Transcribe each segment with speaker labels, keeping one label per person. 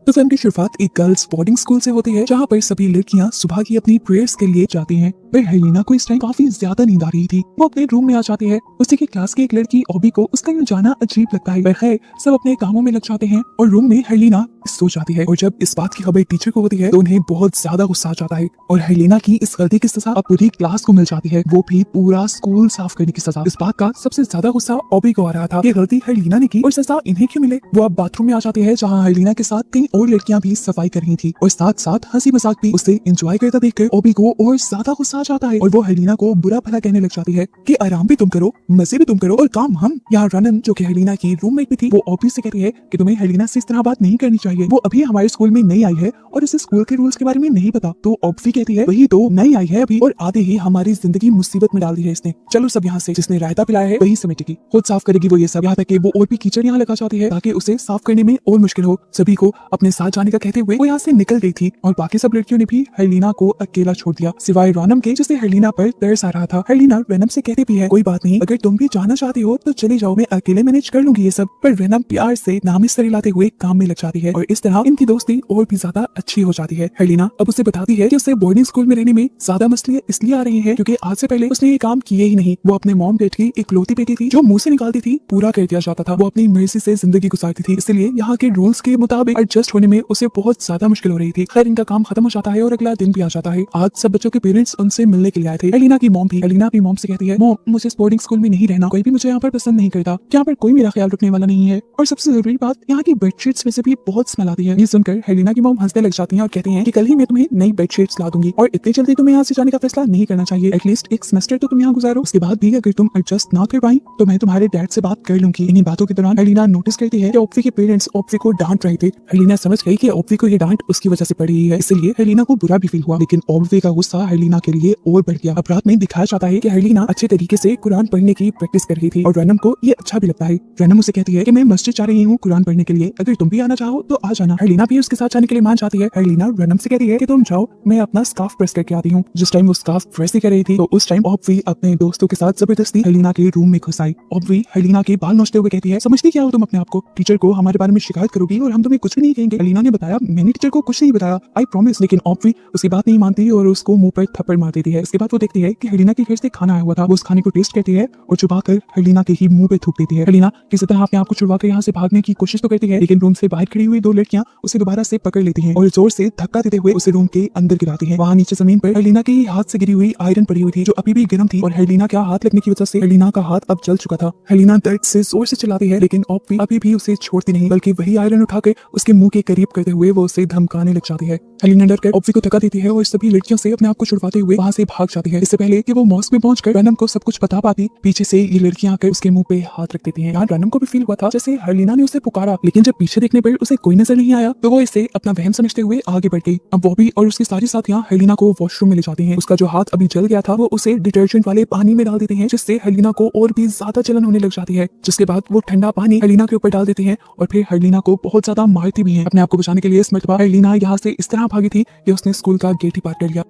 Speaker 1: तो फिल्म की शुरुआत एक गर्ल्स बोर्डिंग स्कूल से होती है, जहाँ पर सभी लड़कियां सुबह की अपनी प्रेयर्स के लिए जाती हैं। पर हेलिना को इस टाइम काफी ज्यादा नींद आ रही थी। वो अपने रूम में आ जाती है। उसी की क्लास की एक लड़की ओबी को उसका यूं जाना अजीब लगता है। पर खैर सब अपने कामों में लग जाते हैं और रूम में हेलिना सो जाती है। और जब इस बात की खबर टीचर को होती है तो उन्हें बहुत ज्यादा गुस्सा आ जाता है और हेलिना की इस गलती की सजा अब पूरी क्लास को मिल जाती है, वो भी पूरा स्कूल साफ करने की सजा। इस बात का सबसे ज्यादा गुस्सा ओबी को आ रहा था कि गलती हेलिना ने की और सजा इन्हें क्यों मिले। वो अब बाथरूम में आ जाती है, जहाँ हेलिना के साथ 3 और लड़कियां भी सफाई कर रही थी और साथ साथ हंसी मजाक भी। उसे एंजॉय करता देखकर ओबी को और ज्यादा गुस्सा आ जाता है और वो हेलिना को बुरा भला कहने लग जाती है कि आराम भी तुम करो, मजे भी तुम करो और काम हम। यहाँ रनम जो कि हेलिना की रूममेट भी थी, वो ओबी से कहती है कि तुम्हें हेलिना से इस तरह बात नहीं करनी चाहिए। वो अभी हमारे स्कूल में नई आई है और इसे स्कूल के रूल्स के बारे में नहीं पता। तो ओबी कहती है वही तो, नई आई है अभी और आधे ही हमारी जिंदगी मुसीबत में डाल दी है इसने। चलो सब यहाँ से, जिसने रायता पिलाया है वही समेटेगी, खुद साफ करेगी वो ये सब। यहाँ तक कि वो और भी कीचड़ यहाँ लगा जाती है ताकि उसे साफ करने में और मुश्किल हो। सभी को अपने साथ जाने का कहते हुए वो यहाँ से निकल गई थी और बाकी सब लड़कियों ने भी हेलिना को अकेला छोड़ दिया, सिवाय रनम के, जिसे हेलिना पर तरस आ रहा था। हेलिना रनम से कहती भी है कोई बात नहीं, अगर तुम भी जाना चाहती हो तो चली जाओ, मैं अकेले मैनेज कर लूंगी ये सब। पर रनम प्यार से नाम सरी लाते हुए काम में लग जाती है और इस तरह इनकी दोस्ती और भी ज्यादा अच्छी हो जाती है। हेलिना अब उसे बताती है कि उसे बोर्डिंग स्कूल में रहने में ज्यादा मसले इसलिए आ रही है क्योंकि आज से पहले उसने ये काम किए ही नहीं। वो अपने मॉम डैड की इकलौती बेटी थी जो मुंह से निकालती थी पूरा कर दिया जाता था। वो अपनी मर्जी से जिंदगी गुजारती थी, इसलिए यहाँ के रूल्स के मुताबिक एडजस्ट होने में उसे बहुत ज्यादा मुश्किल हो रही थी। खैर इनका काम खत्म हो जाता है और अगला दिन भी आ जाता है। आज सब बच्चों के पेरेंट्स उनसे मिलने के लिए आए थे। हेलिना की मॉम भी। हेलिना अपनी मॉम से कहती है मॉम मुझे इस बोर्डिंग स्कूल में नहीं रहना, कोई भी मुझे यहाँ पर पसंद नहीं करता, यहाँ पर कोई मेरा ख्याल रखने वाला नहीं है और सबसे जरूरी बात यहाँ की बेडशीट्स में से भी बहुत स्मेल आती है। ये सुनकर हेलिना की मॉम हंसने लग जाती है और कहती है कि कल ही मैं तुम्हें नई बेडशीट्स ला दूंगी और इतनी जल्दी तुम्हें यहाँ से जाने का फैसला नहीं करना चाहिए। एटलीस्ट एक सेमेस्टर तो तुम यहाँ गुजारो, उसके बाद भी अगर तुम एडजस्ट ना कर पाई तो मैं तुम्हारे डैड से बात कर लूंगी। इन्हीं बातों के दौरान हेलिना नोटिस करती है कि ओप्वी के पेरेंट्स ओप्वी को डांट रहे थे। हेलिना समझ गई कि ओप्वी को ये डांट उसकी वजह से पड़ रही है, इसलिए हेलिना को बुरा भी फील हुआ। लेकिन ओप्वी का गुस्सा हेलिना के लिए और बढ़ गया। अब रात में दिखाया जाता है कि हेलिना अच्छे तरीके से कुरान पढ़ने की प्रैक्टिस कर रही थी और रनम को ये अच्छा भी लगता है। रनम उसे कहती है कि मैं मस्जिद जा रही हूँ कुरान पढ़ने के लिए, अगर तुम भी आना चाहो तो आ जाना। हेलिना भी उसके साथ जाने के लिए मान जाती है। हेलिना रनम से कहती है कि तुम जाओ, मैं अपना स्कार्फ प्रेस करके आती हूँ। जिस टाइम वो स्कार्फ प्रेस कर रही थी तो उस टाइम ओप्वी अपने दोस्तों के साथ जबरदस्ती हेलिना के रूम में घुस आई। ओप्वी हेलिना के बाल नोचते हुए कहती है समझती क्या हो तुम अपने आप को, टीचर को हमारे बारे में शिकायत करोगी और हम तुम्हें कुछ भी नहीं कहेंगे। हेलिना ने बताया मैंने टीचर को कुछ नहीं बताया, आई प्रॉमिस। लेकिन ओप्वी उसकी बात नहीं मानती और उसको मुंह पर थप्पड़ मार देती है। इसके बाद वो देखती है कि हेलिना के घर से खाना आया हुआ था। वो उस खाने को टेस्ट करती है और छुपाकर हेलिना के ही मुंह पे थूक देती है। हेलिना किसी तरह अपने आप को छुड़वाकर यहाँ से भागने की कोशिश तो करती है, लेकिन रूम से बाहर खड़ी हुई 2 लड़कियां उसे दोबारा से पकड़ लेती हैं और जोर से धक्का देते हुए उसे रूम के अंदर गिराती हैं। वहाँ नीचे जमीन पर हेलिना के हाथ से गिरी हुई आयरन पड़ी हुई थी जो अभी भी गर्म थी और हेलिना का हाथ लगने की वजह से हेलिना का हाथ अब जल चुका था। हेलिना दर्द से जोर से चिल्लाती है, लेकिन ओप्वी अभी भी उसे छोड़ती नहीं, बल्कि वही आयरन उठाकर उसके मुंह के करीब करते हुए वो उसे धमकाने लग जाती है। हेलिना डरकर ओप्वी को धक्का देती है और सभी लड़कियों से अपने आप को छुड़वाते हुए वहाँ से भाग जाती है। इससे पहले कि वो मॉस्क में पहुंचकर रनम को सब कुछ बता पाती, पीछे से ये लड़कियां आकर उसके मुंह पे हाथ रख देती हैं। यहाँ रनम को भी फील हुआ था जैसे हेलिना ने उसे पुकारा, लेकिन जब पीछे देखने पर उसे कोई नजर नहीं आया तो वो इसे अपना वहम समझते हुए आगे बढ़ गई। अब वो भी और उसकी सारी साथियां हेलिना को वॉशरूम में ले जाती हैं। उसका जो हाथ अभी जल गया था वो उसे डिटर्जेंट वाले पानी में डाल देते हैं, जिससे हेलिना को और भी ज्यादा जलन होने लग जाती है। जिसके बाद वो ठंडा पानी हेलिना के ऊपर डाल देते हैं और फिर हेलिना को बहुत ज्यादा मारती भी हैं। अपने आप को बचाने के लिए इस मर्तबा हेलिना यहाँ से इस तरह भागी थी कि उसने स्कूल का गेट ही पार कर लिया।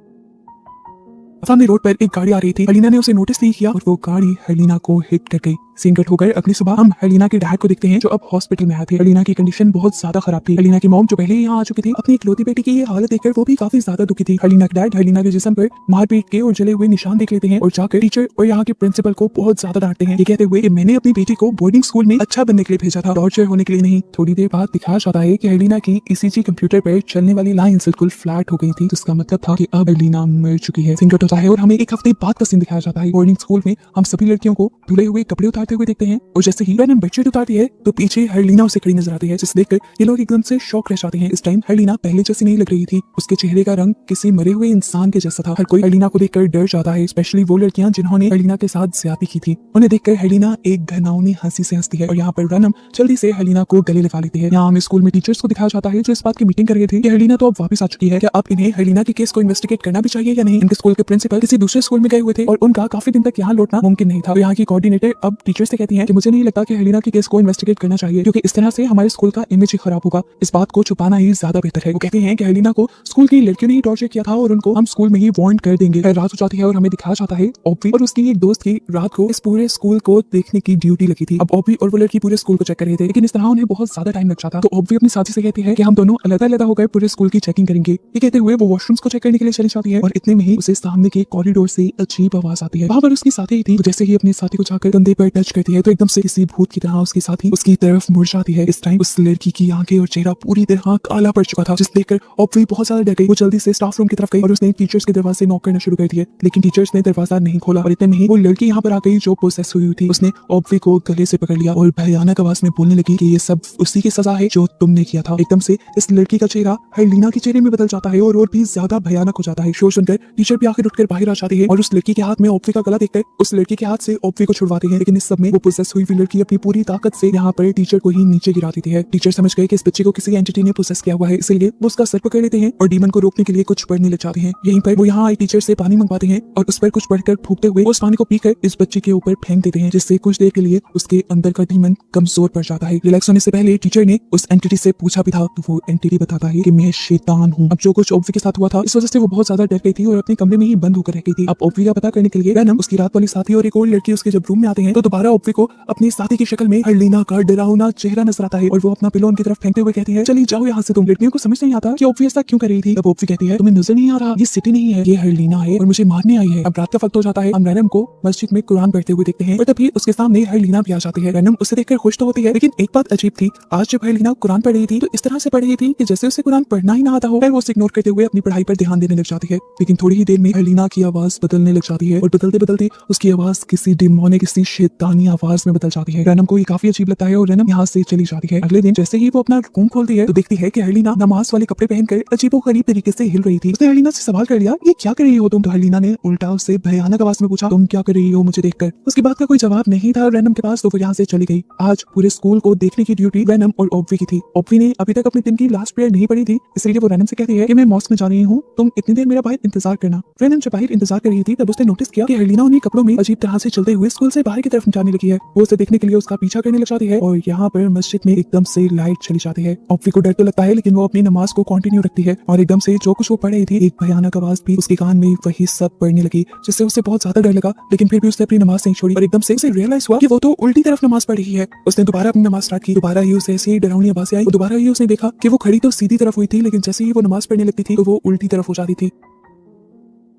Speaker 1: सामने रोड पर एक गाड़ी आ रही थी। हेलिना ने उसे नोटिस नहीं किया और वो गाड़ी हेलिना को हिट कर गई। सीन कट होकर अगली सुबह हम हेलिना के डैड को देखते हैं जो अब हॉस्पिटल में आए थे। हेलिना की कंडीशन बहुत ज्यादा खराब थी। हेलिना की मॉम जो पहले ही यहाँ आ चुकी थी, अपनी इकलौती बेटी की ये हालत देखकर वो भी काफी ज्यादा दुखी थी। हेलिना के डैड हेलिना के जिस्म पर मारपीट के और जले हुए निशान देख लेते हैं और जाकर टीचर और यहाँ के प्रिंसिपल को बहुत ज्यादा डांटते हैं, ये कहते हुए कि मैंने अपनी बेटी को बोर्डिंग स्कूल में अच्छा बनने के लिए भेजा था, टॉर्चर होने के लिए नहीं। थोड़ी देर बाद दिखाया जाता है कि हेलिना की ईसीजी कंप्यूटर पर चलने वाली लाइन बिल्कुल फ्लैट हो गई थी, जिसका मतलब था कि अब हेलिना मर चुकी है। सीन कट होता है और हमें एक हफ्ते बाद का सीन दिखाया जाता है। बोर्डिंग स्कूल में हम सभी लड़कियों को धुले हुए कपड़े उतारते हुए देखते हैं और जैसे ही रनम बेडशीट उतारती है तो पीछे हेलिना उसे खड़ी नजर आती है, जिसे देखकर ये लोग एकदम से शॉक रह जाते हैं। इस टाइम हेलिना पहले जैसी नहीं लग रही थी, उसके चेहरे का रंग किसी मरे हुए इंसान के जैसा था। हर कोई हेलिना को देखकर डर जाता है, स्पेशली वो लड़कियां जिन्होंने हेलिना के साथ ज्यादती की थी। उन्हें देखकर हेलिना एक घिनौनी हंसी से हंसती है और यहाँ पर रनम जल्दी से हेलिना को गले लगा लेती है। यहाँ हमें स्कूल में टीचर्स को दिखाया जाता है जो इस बात की मीटिंग कर रहे थे कि हेलिना तो अब वापस आ चुकी है, क्या अब इन्हें हेलिना के केस को इन्वेस्टिगेट करना भी चाहिए या नहीं। इनके स्कूल के प्रिंसिपल किसी दूसरे स्कूल में गए हुए थे और उनका काफी दिन तक यहाँ लौटना मुमकिन नहीं था। तो यहाँ की कोऑर्डिनेटर अब टीचर से कहती है कि मुझे नहीं लगता कि हेलिना के केस को इन्वेस्टिगेट करना चाहिए, क्योंकि इस तरह से हमारे स्कूल का इमेज ही खराब होगा। इस बात को छुपाना ही ज्यादा बेहतर है। वो कहते हैं कि हेलिना को स्कूल की लड़कियों ने ही टॉर्चर किया था और उनको हम स्कूल में ही वार्न कर देंगे। रात हो जाती है और हमें दिखाया जाता है ऑब्वी और उसकी एक दोस्त की रात को इस पूरे स्कूल को देखने की ड्यूटी लगी थी। अब ऑब्वी और वो लड़की पूरे स्कूल को चेक कर रहे थे, लेकिन इस तरह उन्हें बहुत ज्यादा टाइम लग जाता। तो ऑब्वी अपनी साथी से कहती है कि हम दोनों अलग-अलग होकर पूरे स्कूल की चेकिंग करेंगे। ये कहते हुए वो वॉशरूम्स को चेक करने के लिए चली जाती है और इतने में ही उसे सामने के कॉरिडोर से अजीब आवाज आती है। वहां पर उसकी साथी थी। जैसे ही अपनी साथी को जाकर कंधे पर टच करती है तो एकदम से किसी भूत की तरह उसकी साथी उसकी तरफ मुड़ जाती है। इस टाइम उस लड़की की आंखें और चेहरा पूरी तरह काला पड़ चुका था, जिस देखकर ऑब्वी बहुत ज्यादा डर गई। वो जल्दी से स्टाफ रूम की तरफ गई और उसने टीचर्स के दरवाजे नॉक करना शुरू कर दिया, लेकिन टीचर्स ने दरवाजा नहीं खोला और इतने में ही वो लड़की यहाँ पर आ गई जो पोसेस हुई थी। उसने ऑब्वी को गले से पकड़ लिया और भयानक आवाज में बोलने लगी कि ये सब उसी की सजा है जो तुमने किया था। एकदम से इस लड़की का चेहरा हेलिना के चेहरे में बदल जाता है और भी ज्यादा भयानक हो जाता है। शोर सुनकर टीचर भी आखिर उठकर बाहर आ जाती है और उस लड़की के हाथ में ऑब्वी का गला देखकर उस लड़की के हाथ से ऑब्वी को छुड़वाते हैं। लेकिन इस सब में वो पोसेस हुई लड़की अपनी पूरी ताकत से यहाँ पर टीचर को ही नीचे गिरा देती है। टीचर समझ गए कि इस बच्चे को किसी एंटिटी ने पोसेस किया हुआ है, इसलिए वो उसका सर पकड़ लेते हैं और डीमन को रोकने के लिए कुछ पढ़ने लग जाते हैं। यहीं पर वो यहाँ आए टीचर से पानी मंगवाते हैं और उस पर कुछ पढ़कर फूंकते हुए उस पानी को पीकर इस बच्चे के ऊपर फेंक देते हैं, जिससे कुछ देर के लिए उसके अंदर का डीमन कमजोर पड़ जाता है। रिलैक्स होने से पहले टीचर ने उस एंटिटी से पूछा भी था, तो वो एंटिटी बताता है कि मैं शैतान हूँ। अब जो कुछ ऑब्वी के साथ हुआ था इस वजह से वो बहुत ज्यादा डर गई थी और अपने कमरे में ही बंद होकर रह गई थी। अब ऑब्वी का पता करने के लिए वेनम, उसकी रात वाली साथी और एक और लड़की उसके जब रूम में आते हैं तो दोबारा ऑब्वी को अपनी साथी की शक्ल में हेलिना का डरावना चेहरा नजर आता है और वो अपना पिलो उनकी तरफ फेंकते हुए कहती है, चली जाओ यहाँ से। तुम लड़कियों को समझ नहीं आता कि ऑब्वी ऐसा क्यों कर रही थी। तब ऑब्वी कहती है, तुम्हें नजर नहीं आ रहा, ये सिटी नहीं है, ये हेलिना है और मुझे मारने आई है। अब रात का वक्त हो जाता है। हम वेनम को मस्जिद में कुरान पढ़ते हुए देखते हैं और तभी उसके सामने हेलिना भी आ जाती है। वेनम उसे देखकर खुश तो होती है, लेकिन एक बात अजीब थी, आज जब हेलिना कुरान पढ़ रही थी तो इस तरह से पढ़ रही थी कि जैसे उसे कुरान पढ़ना ही ना आता हो। वो उसे इग्नोर करते हुए अपनी पढ़ाई पर ध्यान देने लग जाती है। लेकिन थोड़ी ही देर में हेलिना की आवाज बदलने लग जाती है और बदलते बदलते उसकी आवाज किसी डिमोनिक, किसी शैतानी आवाज में बदल जाती है। रनम को ये काफी अजीब लगता है और रनम यहाँ से चली जाती है। अगले दिन जैसे ही वो अपना रूम खोलती है तो देखती है कि हेलिना नमाज वाले कपड़े पहनकर अजीबोगरीब तरीके से हिल रही थी। उसने हेलिना से सवाल कर लिया, ये क्या कर रही हो तुम? तो हेलिना ने उल्टा उससे भयानक आवाज में पूछा, तुम क्या कर रही हो मुझे देखकर? उसकी बात का कोई जवाब नहीं था रनम के पास, तो वो यहाँ से चली गई। आज पूरे स्कूल को देखने की ड्यूटी रनम और ऑब्वी की थी। ऑब्वी ने अभी तक अपने दिन की लास्ट प्रेयर नहीं पढ़ी थी, इसलिए वो रनम से कहती है कि मैं मॉस्क में जा रही हूँ, तुम इतनी देर मेरा बाहर इंतजार करना। रनम जब बाहर इंतजार कर रही थी तब उसने नोटिस किया कि हेलिना उन्हीं कपड़ों में अजीब तरह से चलते हुए स्कूल से बाहर की तरफ जाने लगी है। वो उसे देखने के लिए उसका पीछा करने लग जाती है और यहाँ पर मस्जिद में एकदम से लाइट चली जाती है। ऑब्वी को डर तो लगता है, लेकिन वो अपनी नमाज को कंटिन्यू रखती है और एकदम से जो कुछ वो पढ़ रही थी एक भयानक आवाज भी उसके कान में वही सब पढ़ने लगी, जिससे उसे बहुत ज्यादा डर लगा। लेकिन फिर भी उसने अपनी नमाज नहीं छोड़ी और एकदम से उसे रियलाइज हुआ कि वो तो उल्टी तरफ नमाज पढ़ रही है। उसने दोबारा अपनी नमाज स्टार्ट की। दोबारा ही उसे ऐसी डरावनी आवाज आई। दोबारा ही उसने देखा कि वो खड़ी तो सीधी तरफ हुई थी, लेकिन जैसे ही वो नमाज पढ़ने लगती थी तो वो उल्टी तरफ हो जाती थी।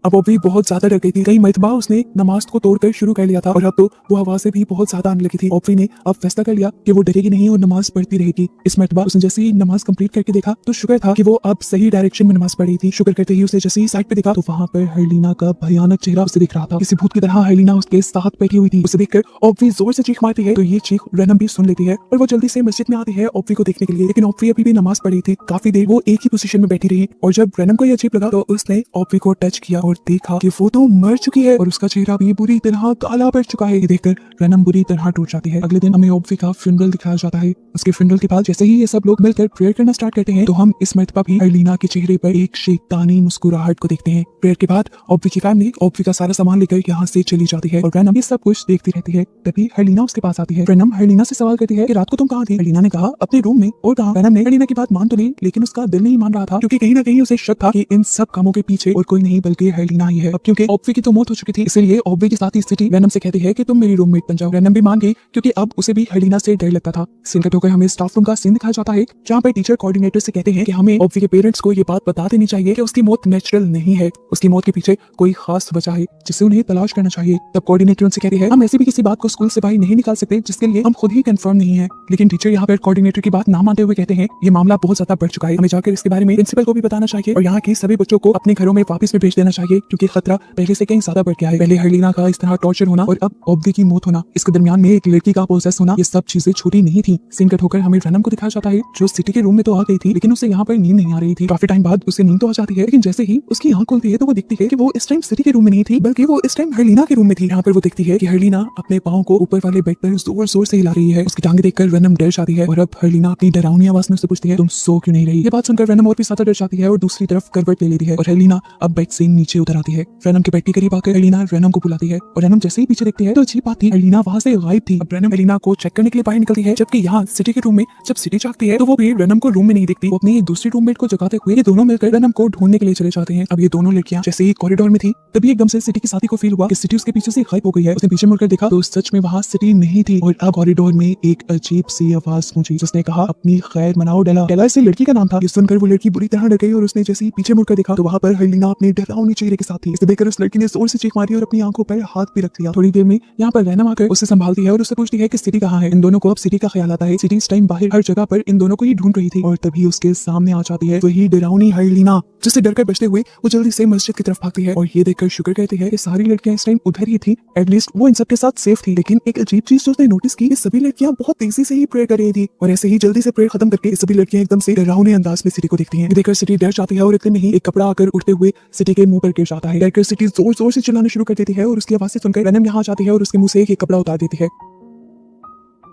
Speaker 1: अब ऑब्वी बहुत ज्यादा डर गई थी। कई मरतबा उसने नमाज को तोड़कर शुरू कर लिया था और अब तो वो आवाजें भी बहुत ज्यादा आने लगी थी। ऑब्वी ने अब फैसला कर लिया कि वो डरेगी नहीं और नमाज पढ़ती रहेगी। इस मरतबा उसने जैसे ही नमाज कंप्लीट करके देखा तो शुक्र था कि वो अब सही डायरेक्शन में नमाज पढ़ रही थी। शुक्र करते ही उसे जैसे ही साइड पे देखा तो वहां पर हेलिना का भयानक चेहरा उसे दिख रहा था। किसी भूत की तरह हेलिना उसके साथ बैठी हुई थी। उसे देखकर ऑब्वी जोर से चीख मारती है तो ये चीख रनम भी सुन लेती है और वो जल्दी से मस्जिद में आती है ऑब्वी को देखने के लिए। लेकिन ऑब्वी अभी भी नमाज पढ़ी थी। काफी देर वो एक ही पोजीशन में बैठी रही और जब रनम को ये अजीब लगा तो उसने ऑब्वी को टच किया और देखा कि वो तो मर चुकी है और उसका चेहरा भी बुरी तरह काला पड़ चुका है। ये देखकर रनम बुरी तरह टूट जाती है। अगले दिन हमें ऑब्वी का फ्यूनरल दिखाया जाता है। उसके फ्यूनरल के बाद जैसे ही ये सब लोग मिलकर प्रेयर करना स्टार्ट करते हैं तो हम इस मर्तबा भी हेलिना के चेहरे पर एक शैतानी मुस्कुराहट को देखते हैं। प्रेयर के बाद ऑब्वी की फैमिली ऑब्वी का सारा सामान लेकर यहाँ से चली जाती है और रनम ये सब कुछ देखती रहती है। तभी हेलिना उसके पास आती है। रनम हेलिना से सवाल करती है कि रात को तुम कहाँ थी? हेलिना ने कहा अपने रूम में। और कहा? रनम ने हेलिना की बात मान तो ली, लेकिन उसका दिल नहीं मान रहा था, क्योंकि कहीं ना कहीं उसे शक था कि इन सब कामों के पीछे और कोई नहीं बल्कि हेलिना ही है। अब क्योंकि ऑब्वी की तो मौत हो चुकी थी, इसलिए ऑब्वी के साथ ही सिटी रनम से कहती है कि तुम मेरी रूममेट बन जाओ। रनम भी मान गई, क्योंकि अब उसे भी हेलिना से डर लगता था। सीन कट होकर हमें स्टाफ रूम का सीन दिखाया जाता है, जहाँ पर टीचर कोऑर्डिनेटर से कहते हैं कि हमें ऑब्वी के पेरेंट्स को ये बात बता देनी चाहिए कि उसकी मौत नेचुरल नहीं है, उसकी मौत के पीछे कोई खास वजह है जिसे उन्हें तलाश करना चाहिए। तब कोऑर्डिनेटर उनसे कहती है हम ऐसे भी किसी बात को स्कूल से बाहर नहीं निकाल सकते जिसके लिए हम खुद ही कंफर्म नहीं है। लेकिन टीचर यहाँ पर कोऑर्डिनेटर की बात ना मानते हुए कहते हैं ये मामला बहुत ज्यादा बढ़ चुका है, हमें जाकर इसके बारे में प्रिंसिपल को भी बताना चाहिए और यहाँ के सभी बच्चों को अपने घरों में वापस में भेज देना चाहिए, क्योंकि खतरा पहले से कहीं ज्यादा बढ़ गया है। पहले हेलिना का इस तरह टॉर्चर होना और अब ऑब्वी की मौत होना, इसके दरमियान में एक लड़की का पोसेस होना, ये सब चीजें छोटी नहीं थी। सीन कट होकर हमें रनम को दिखाया जाता है जो सिटी के रूम में तो आ गई थी, लेकिन उसे यहाँ पर नींद नहीं आ रही थी। काफी टाइम बाद उसे नींद तो आ जाती है, लेकिन जैसे ही उसकी आंख खुलती है तो वो दिखती है कि वो इस टाइम सिटी के रूम में नहीं थी, बल्कि वो इस टाइम हेलिना के रूम में थी। यहाँ पर वो देखती है कि हेलिना अपने पाँव को ऊपर वाले बेड पर जोर जोर से हिला रही है। उसकी टांगे देखकर रनम डर जाती है और अब हेलिना अपनी डरावनी आवाज में उससे पूछती है तुम सो क्यों नहीं रही? ये बात सुनकर रनम और भी ज्यादा डर जाती है और दूसरी तरफ करवट ले लेती है और हेलिना अब बेड से नीचे पीछे उतर आती है। रैनम के बेड के करीब आकर एलिना रैनम को बुलाती है और रैनम जैसे ही पीछे देखती है तो अजीब बात थी, एलिना वहाँ से गायब थी। अब रैनम एलिना को चेक करने के लिए बाहर निकलती है, जबकि यहाँ सिटी के रूम में जब सिटी जागती है तो वो भी रैनम को रूम में नहीं दिखती। वो अपनी एक दूसरी रूममेट को जगाते हुए ये दोनों मिलकर रैनम को ढूंढने के लिए चले जाते हैं। अब ये दोनों लड़कियां जैसे ही कॉरिडोर में थी तभी एकदम से सिटी की साथी को फील हुआ कि सिटी उसके पीछे से गायब हो गई है। उसने पीछे मुड़कर देखा तो सच में वहाँ सिटी नहीं थी और अब कॉरिडोर में एक अजीब सी आवाज गूंजी जिसने कहा अपनी खैर मनाओ डेला। डेला इस लड़की का नाम था। ये सुनकर वो लड़की बुरी तरह डर गई और उसने जैसे ही पीछे मुड़कर देखा तो वहाँ पर हेलिना अपने डरावनी चेहरे के साथ थी। इसे देखकर उस लड़की ने जोर से चीख मारी और अपनी आंखों पर हाथ भी रख दिया। थोड़ी देर में यहाँ पर रैनम आकर उसे संभालती है और उससे पूछती है कि सिटी कहाँ है। इन दोनों को अब सिटी का ख्याल आता है। सिटी इस टाइम बाहर हर जगह पर इन दोनों को ही ढूंढ रही थी और तभी उसके सामने आ जाती है वही डरावनी हेलिना, जिससे डरकर बचते हुए वो जल्दी से मस्जिद की तरफ भागती है। और ये देखकर शुक्र कहती है कि सारी लड़कियां इस टाइम उधर ही थी, एटलीस्ट वो इन सबके साथ सेफ थी। लेकिन एक अजीब चीज जो उसने नोटिस की, सभी लड़कियां बहुत तेजी से ही प्रेयर कर रही थी और ऐसे ही जल्दी से प्रेयर खत्म करके सभी लड़कियां एकदम से डरावने अंदाज में सिटी को देखती हैं। देखकर सिटी डर जाती है और इतने में ही एक कपड़ा आकर उड़ते हुए सिटी के मुंह पर गिर जाता है। डरकर सिटी जोर जोर से चिल्लाना शुरू कर देती है और उसकी आवाज से सुनकर रैनम यहाँ जाती है और उसके मुंह से एक कपड़ा उतार देती है।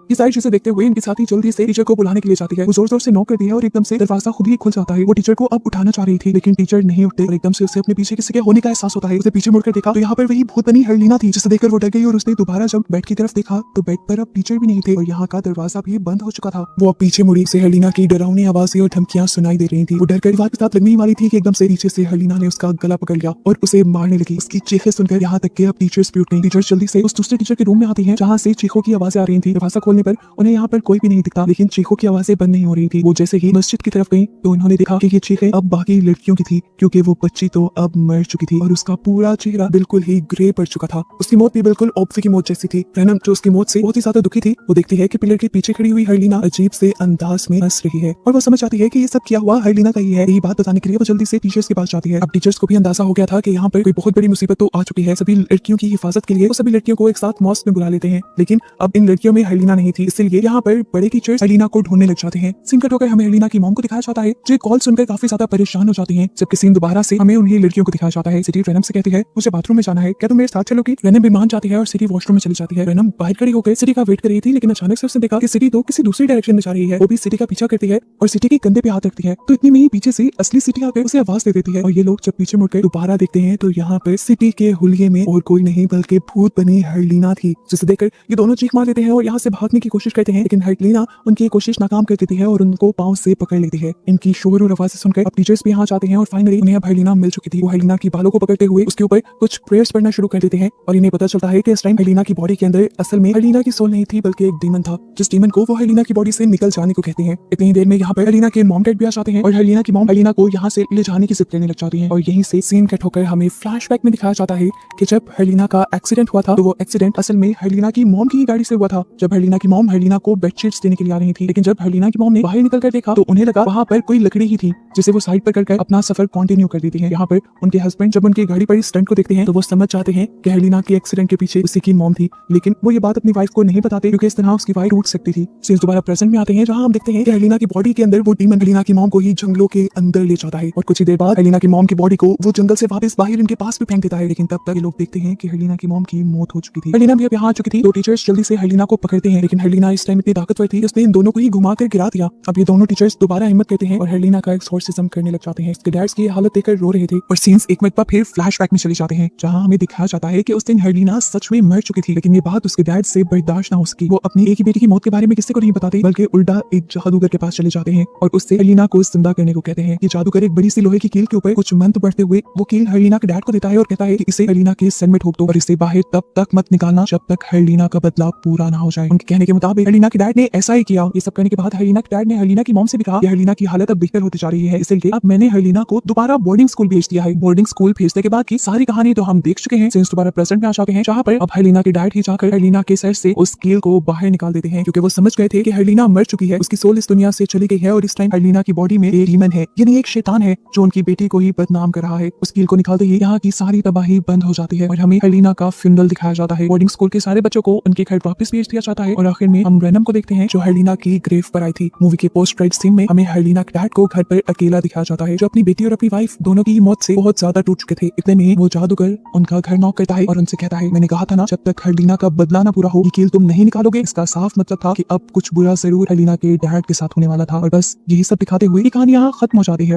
Speaker 1: ये सारी चीजें देखते हुए इनके साथी जल्दी से टीचर को बुलाने के लिए जाती है। वो जोर जोर से नॉक करती है और एकदम से दरवाजा खुद ही खुल जाता है। वो टीचर को अब उठाना चाह रही थी लेकिन टीचर नहीं उठते और एकदम से उसे अपने पीछे किसी के होने का एहसास होता है। उसे पीछे मुड़कर देखा तो यहाँ पर वही भूत बनी हेलिना थी, जिसे देखकर वो डर गई और उसने दोबारा जब बेड की तरफ देखा तो बेड पर अब टीचर भी नहीं थे और यहाँ का दरवाजा भी बंद हो चुका था। वो अब पीछे मुड़ी से हेलिना की डरावनी आवाजें और धमकियां सुनाई दे रही थी। वो डरकर दीवार के साथ लगने ही वाली थी कि एकदम से पीछे से हेलिना ने उसका गला पकड़ लिया और उसे मारने लगी। उसकी चीखें सुनकर यहाँ तक के अब टीचर्स भी उठ गई। टीचर जल्दी से उस दूसरे टीचर के रूम में आती है जहाँ से चीखों की आवाजें आ रही थी। दरवाजा खोलने पर उन्हें यहाँ पर कोई भी नहीं दिखता लेकिन चीखों की आवाजें बंद नहीं हो रही थी। वो जैसे ही मस्जिद की तरफ गई तो उन्होंने देखा कि ये चीखें अब बाकी लड़कियों की थी, क्योंकि वो बच्ची तो अब मर चुकी थी और उसका पूरा चेहरा बिल्कुल ही ग्रे पड़ चुका था। उसकी मौत भी बिल्कुल ऑब्वी की मौत जैसी थी। रैनम जो उसकी मौत से बहुत ही ज्यादा दुखी थी, वो देखती है कि पिलर के पीछे खड़ी हुई हेलिना अजीब से अंदाज में हंस रही है और वो समझ जाती है कि ये सब किया हुआ हेलिना का ही है। यही बात बताने के लिए वो जल्दी से टीचर्स के पास जाती है। अब टीचर्स को भी अंदाजा हो गया था कि यहाँ पर कोई बहुत बड़ी मुसीबत तो आ चुकी है। सभी लड़कियों की हिफाजत के लिए वो सभी लड़कियों को एक साथ मॉस्क में बुला लेते हैं, लेकिन अब इन लड़कियों में हेलिना नहीं थी, इसलिए यहाँ पर बड़े टीचर्स हेलिना को ढूंढने लग जाते हैं। सीन कट होकर हमें हेलिना की मॉम को दिखाया जाता है जो कॉल सुनकर काफी ज्यादा परेशान हो जाती हैं। जबकि सीन दोबारा से हमें उन्हीं लड़कियों को दिखाया जाता है। सिटी रैनम से कहती है मुझे बाथरूम में जाना है, क्या तुम मेरे साथ चलोगी? रैनम भी मान जाती है और सिटी वॉशरूम में चली जाती है। रैनम बाहर खड़ी होकर सिटी का वेट कर रही थी लेकिन अचानक से उसने देखा कि सिटी तो किसी दूसरी डायरेक्शन में जा रही है। वो भी सिटी का पीछा करती है और सिटी के कंधे पे हाथ रखती है तो इतनी में ही पीछे से असली सिटी आकर उसे आवाज दे देती है और ये लोग जब पीछे मुड़कर दोबारा देखते हैं तो यहाँ पर सिटी के हुलिये में और कोई नहीं बल्कि भूत बनी हेलिना थी, जिसे देखकर ये दोनों चीख मार देते हैं और यहाँ से भागने की कोशिश करते हैं लेकिन हेलिना उनकी कोशिश नाकाम कर देती है और उनको पांव से पकड़ लेती है। इनकी शोर और आवाज़ सुनकर अब टीचर्स भी यहाँ जाते हैं और फाइनली उन्हें अब हेलिना मिल चुकी थी। वो हेलिना की बालों को पकड़ते हुए उसके ऊपर कुछ प्रेयर्स पढ़ना शुरू कर देते हैं और इन्हें पता चलता है कि इस टाइम हेलिना की बॉडी के अंदर असल में हेलिना की सोल नहीं थी बल्कि एक डीमन था, जिस डीमन को वो हेलिना की बॉडी से निकल जाने को कहते हैं। इतनी देर में यहाँ पर हेलिना के मॉम डैड भी आ जाते हैं और हेलिना की मॉम हेलिना को यहाँ से ले जाने की जिद लेने लग जाती है और यहीं से सीन कट होकर हमें फ्लैशबैक में दिखाया जाता है कि जब हेलिना का एक्सीडेंट हुआ था तो वो एक्सीडेंट असल में हेलिना की मॉम की गाड़ी से हुआ था। जब हेलिना की मॉम हेलिना को बेडशीट्स देने के लिए आ रही थी, लेकिन जब हेलिना की मॉम ने बाहर निकल कर देखा तो उन्हें लगा वहाँ पर कोई लकड़ी ही थी जिसे वो साइड पर कर अपना सफर कंटिन्यू कर देती है। यहाँ पर उनके हस्बैंड जब उनकी गाड़ी पर स्टंट को देखते हैं तो वो समझ जाते हैं कि हेलिना के एक्सीडेंट के पीछे उसी की मॉम थी, लेकिन वो ये बात अपनी वाइफ को नहीं बताते क्योंकि इस तरह उसकी वाइफ टूट सकती थी। सीन्स दोबारा प्रेजेंट में आते हैं जहाँ हम देखते हैं कि हेलिना की बॉडी के अंदर वो डीमन हेलिना की मॉम को ही जंगलों के अंदर ले जाता है और कुछ ही देर बाद हेलिना की मॉम की बॉडी को वो जंगल से वापस बाहर इनके पास भी फेंक देता है। लेकिन तब तक ये लोग देखते हैं कि हेलिना की मॉम की मौत हो चुकी थी। हेलिना भी अब यहाँ आ चुकी थी तो टीचर्स जल्दी से हेलिना को पकड़ते हैं, लेकिन हेलिना इस टाइम इतनी ताकतवर थी उसने इन दोनों को ही घुमा कर गिरा दिया। अब ये दोनों टीचर्स दोबारा हिम्मत करते हैं और हेलिना का एक्सोर्सिज्म करने लग जाते हैं। इसके डैड्स की हालत देखकर रो रहे थे और सीन्स एक मिनट फिर फ्लैशबैक में चले जाते हैं जहाँ हमें दिखाया जाता है कि उस दिन हेलिना सच में मर चुकी थी, लेकिन ये बात उसके डैड से बर्दाश्त ना हो सकी। वो अपनी एक ही बेटी की मौत के बारे में किसी को नहीं बताते बल्कि उल्टा एक जादूगर के पास चले जाते हैं और उससे हेलिना को जिंदा करने को कहते हैं। ये जादूगर एक बड़ी सी लोहे की कील के ऊपर कुछ मंत्र पढ़ते हुए वो कील हेलिना के डैड को देता है और कहता है कि इसे हेलिना के सर में ठोक दो और इसे बाहर तब तक मत निकालना जब तक हेलिना का बदला पूरा ना हो जाए। उनके कहने के मुताबिक हेलिना के डैड ने ऐसा ही किया। ये सब करने के बाद हेलिना के डैड ने हेलिना की मॉम से भी कहा कि हेलिना की हालत अब बेहतर होती जा रही है, इसलिए अब मैंने हेलिना को दोबारा बोर्डिंग स्कूल भेज दिया है। बोर्डिंग स्कूल भेजने के बाद की सारी कहानी तो हम देख चुके हैं। सीन्स दोबारा प्रेजेंट में आ जाते हैं जहाँ पर अब हेलिना के डैड ही जाकर हेलिना के सर से उस कील को बाहर निकाल देते हैं क्योंकि वो समझ गए थे कि हेलिना मर चुकी है, उसकी सोल इस दुनिया से चली गई है और इस टाइम हेलिना की बॉडी में एक डीमन है, यानी एक शैतान है जो उनकी बेटी को ही बदनाम कर रहा है। उस कील को निकालते ही यहाँ की सारी तबाही बंद हो जाती है और हमें हेलिना का फ्यूनरल दिखाया जाता है। बोर्डिंग स्कूल के सारे बच्चों को उनके घर वापस भेज दिया जाता है और आखिर में हम रैनम को देखते हैं जो हेलिना की ग्रेव पर आई थी। मूवी के पोस्ट क्रेडिट सीन में हमें हेलिना के डैड को घर पर अकेला दिखाया जाता है जो अपनी बेटी और अपनी वाइफ दोनों की मौत से बहुत ज्यादा टूट चुके थे। इतने में वो जादूगर उनका घर नॉक करता है और उनसे कहता है मैंने कहा था ना जब तक हेलिना का बदला ना पूरा हो ये कील तुम नहीं निकालोगे। इसका साफ मतलब था कि अब कुछ बुरा जरूर हेलिना के डैड के साथ होने वाला था और बस यही सब दिखाते हुए ये कहानी यहाँ खत्म हो जाती है।